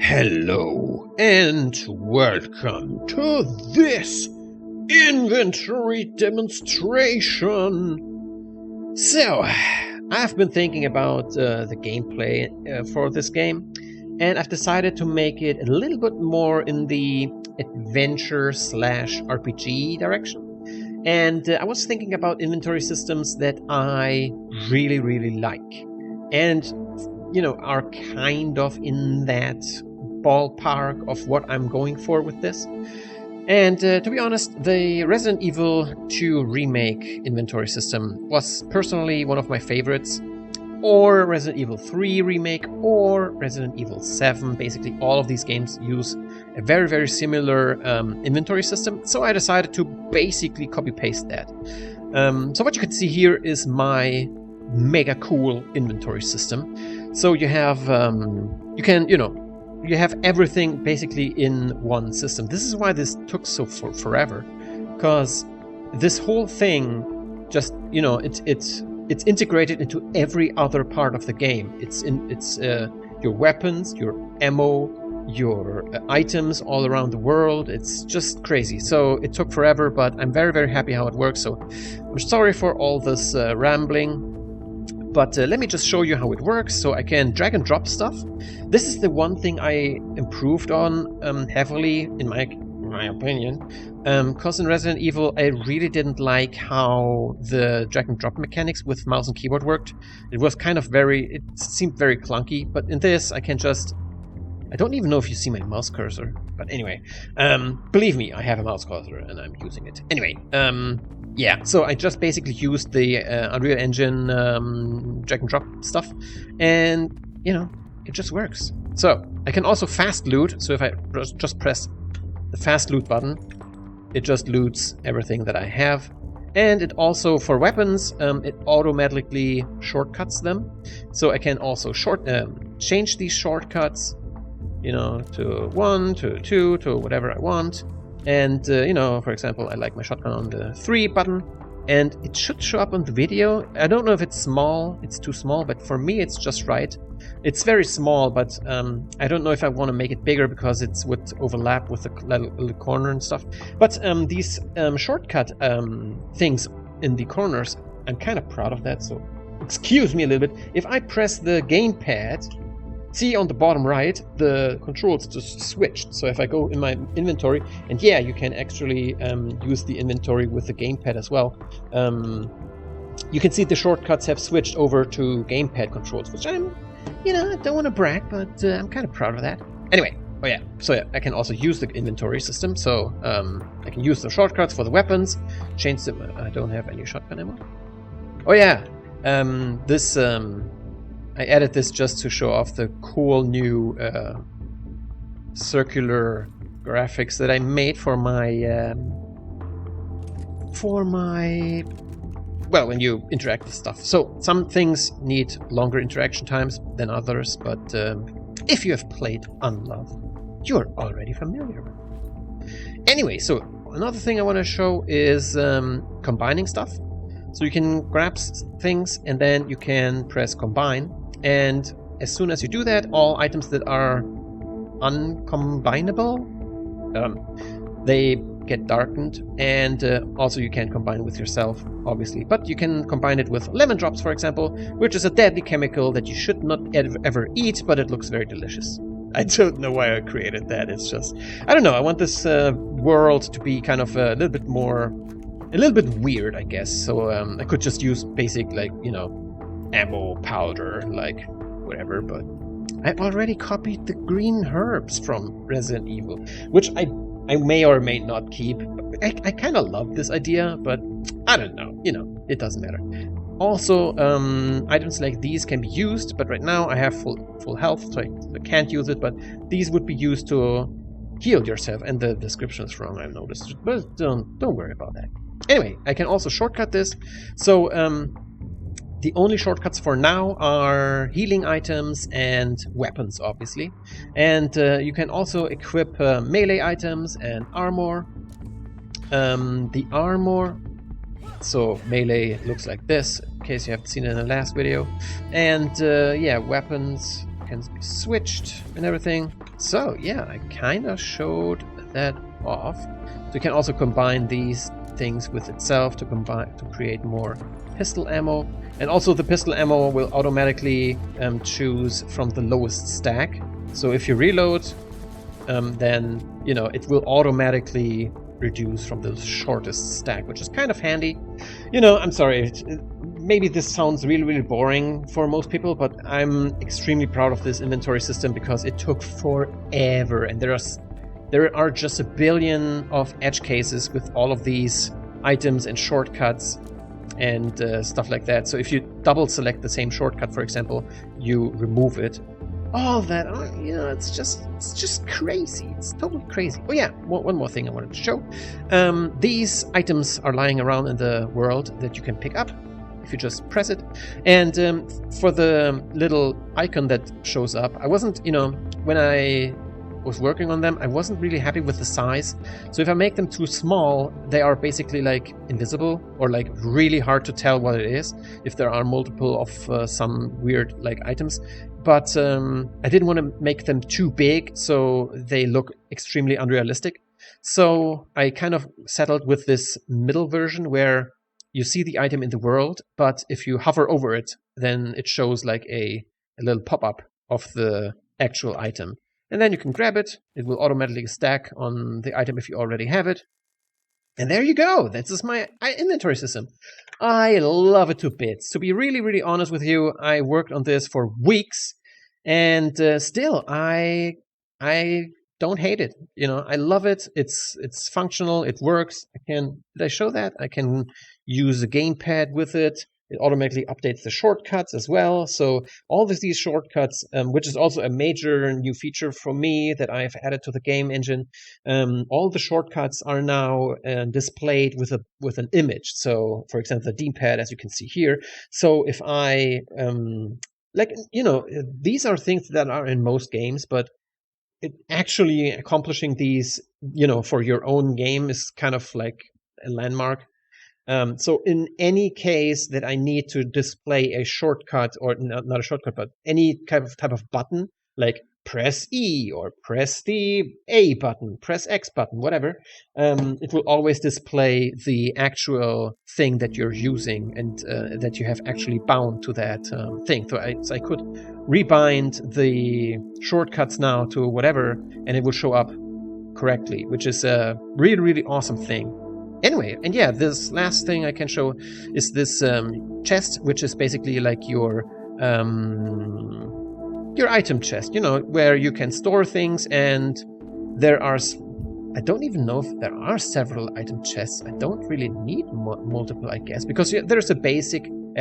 Hello and welcome to this inventory demonstration. So, I've been thinking about the gameplay for this game, and I've decided to make it a little bit more in the adventure/RPG direction. And I was thinking about inventory systems that I really like, and are kind of in that ballpark of what I'm going for with this. And to be honest, the Resident Evil 2 Remake inventory system was personally one of my favorites, or Resident Evil 3 Remake, or Resident Evil 7. Basically, all of these games use a very similar inventory system, so I decided to basically copy-paste that. So what you can see here is my mega cool inventory system. So you have, you have everything basically in one system. This is why this took so forever, because this whole thing just, it's integrated into every other part of the game. It's your weapons, your ammo, your items all around the world. It's just crazy. So it took forever, but I'm very happy how it works. So I'm sorry for all this rambling. But let me just show you how it works. So I can drag and drop stuff. This is the one thing I improved on heavily, in my opinion. Because in Resident Evil, I really didn't like how the drag and drop mechanics with mouse and keyboard worked. It was kind of it seemed very clunky. But in this, I can just... I don't even know if you see my mouse cursor. But anyway, believe me, I have a mouse cursor and I'm using it. Anyway, yeah, so I just basically used the Unreal Engine drag and drop stuff, and it just works. So I can also fast loot. So if I just press the fast loot button, it just loots everything that I have. And it also, for weapons, it automatically shortcuts them. So I can also change these shortcuts, to 1, to 2, to whatever I want. And, for example, I like my shotgun on the 3 button, and it should show up on the video. I don't know if it's small, it's too small, but for me it's just right. It's very small, but I don't know if I want to make it bigger because it would overlap with the little corner and stuff. But these shortcut things in the corners, I'm kind of proud of that, so excuse me a little bit. If I press the gamepad, see on the bottom right, the controls just switched. So if I go in my inventory, and yeah, you can actually use the inventory with the gamepad as well. You can see the shortcuts have switched over to gamepad controls, which I'm, I don't want to brag, but I'm kind of proud of that. Anyway, I can also use the inventory system. So I can use the shortcuts for the weapons, change them. I don't have any shotgun ammo. Oh yeah, I added this just to show off the cool new circular graphics that I made for my when you interact with stuff. So some things need longer interaction times than others, but if you have played Unloved, you're already familiar with it. Anyway, so another thing I want to show is combining stuff. So you can grab things and then you can press combine. And as soon as you do that, all items that are uncombinable, they get darkened. And also you can combine with yourself, obviously. But you can combine it with lemon drops, for example, which is a deadly chemical that you should not ever eat, but it looks very delicious. I don't know why I created that. It's just, I don't know. I want this world to be kind of a little bit weird, I guess. So I could just use basic, ammo, powder, whatever, but I already copied the green herbs from Resident Evil, which I may or may not keep. I kind of love this idea, but I don't know, it doesn't matter. Also, items like these can be used, but right now I have full health, so I can't use it, but these would be used to heal yourself, and the description is wrong, I've noticed, but don't worry about that. Anyway, I can also shortcut this, so the only shortcuts for now are healing items and weapons, obviously. And you can also equip melee items and armor. The armor, so melee looks like this, in case you haven't seen it in the last video. And yeah, weapons can be switched and everything. So yeah, I kind of showed that off. So you can also combine these things with itself to create more pistol ammo. And also the pistol ammo will automatically choose from the lowest stack. So if you reload, then it will automatically reduce from the shortest stack, which is kind of handy. I'm sorry, maybe this sounds really, really boring for most people, but I'm extremely proud of this inventory system because it took forever, and there are just a billion of edge cases with all of these items and shortcuts and stuff like that. So if you double select the same shortcut, for example, you remove it. All that, it's just crazy. It's totally crazy. Oh yeah, one more thing I wanted to show. These items are lying around in the world that you can pick up if you just press it. And for the little icon that shows up, I wasn't, when I was working on them, I wasn't really happy with the size. So if I make them too small, they are basically like invisible or like really hard to tell what it is if there are multiple of some weird like items. But I didn't want to make them too big so they look extremely unrealistic. So I kind of settled with this middle version where you see the item in the world, but if you hover over it, then it shows like a little pop-up of the actual item. And then you can grab it. It will automatically stack on the item if you already have it. And there you go. This is my inventory system. I love it to bits. To be really, really honest with you, I worked on this for weeks, and still, I don't hate it. I love it. It's functional. It works. Did I show that? I can use a gamepad with it. It automatically updates the shortcuts as well. So all of these shortcuts, which is also a major new feature for me that I've added to the game engine, all the shortcuts are now displayed with an image. So, for example, the D-pad, as you can see here. So if I, these are things that are in most games, but actually accomplishing these, for your own game is kind of like a landmark. So in any case that I need to display a shortcut, or not a shortcut, but any type of button, like press E or press the A button, press X button, whatever, it will always display the actual thing that you're using and that you have actually bound to that thing. So I could rebind the shortcuts now to whatever, and it will show up correctly, which is a really, really awesome thing. Anyway, and yeah, this last thing I can show is this chest, which is basically like your item chest, where you can store things, and there are, I don't even know if there are several item chests. I don't really need multiple, I guess, because there's a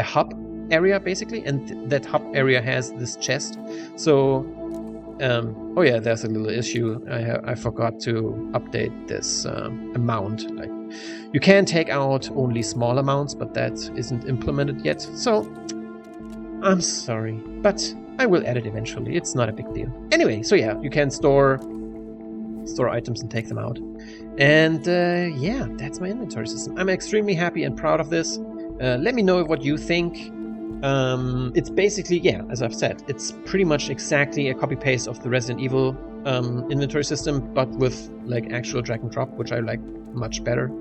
hub area, basically, and that hub area has this chest. So, oh yeah, there's a little issue. I forgot to update this amount. Like, you can take out only small amounts, but that isn't implemented yet. So, I'm sorry, but I will add it eventually. It's not a big deal. Anyway, so yeah, you can store items and take them out. And yeah, that's my inventory system. I'm extremely happy and proud of this. Let me know what you think. It's basically, yeah, as I've said, it's pretty much exactly a copy-paste of the Resident Evil inventory system, but with like actual drag and drop, which I like much better.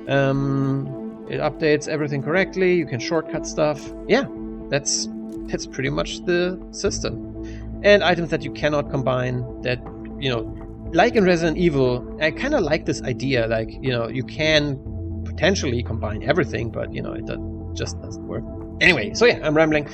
It updates everything correctly. You can shortcut stuff. Yeah, that's pretty much the system. And items that you cannot combine, that, like in Resident Evil, I kind of like this idea, like, you can potentially combine everything, but, it just doesn't work. Anyway, so yeah, I'm rambling.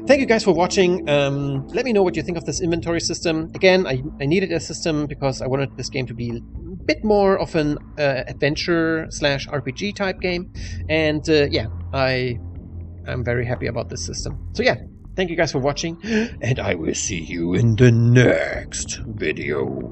Thank you guys for watching. Let me know what you think of this inventory system. Again, I needed a system because I wanted this game to be a bit more of an adventure/RPG type game. And yeah, I'm very happy about this system. So yeah, thank you guys for watching, and I will see you in the next video.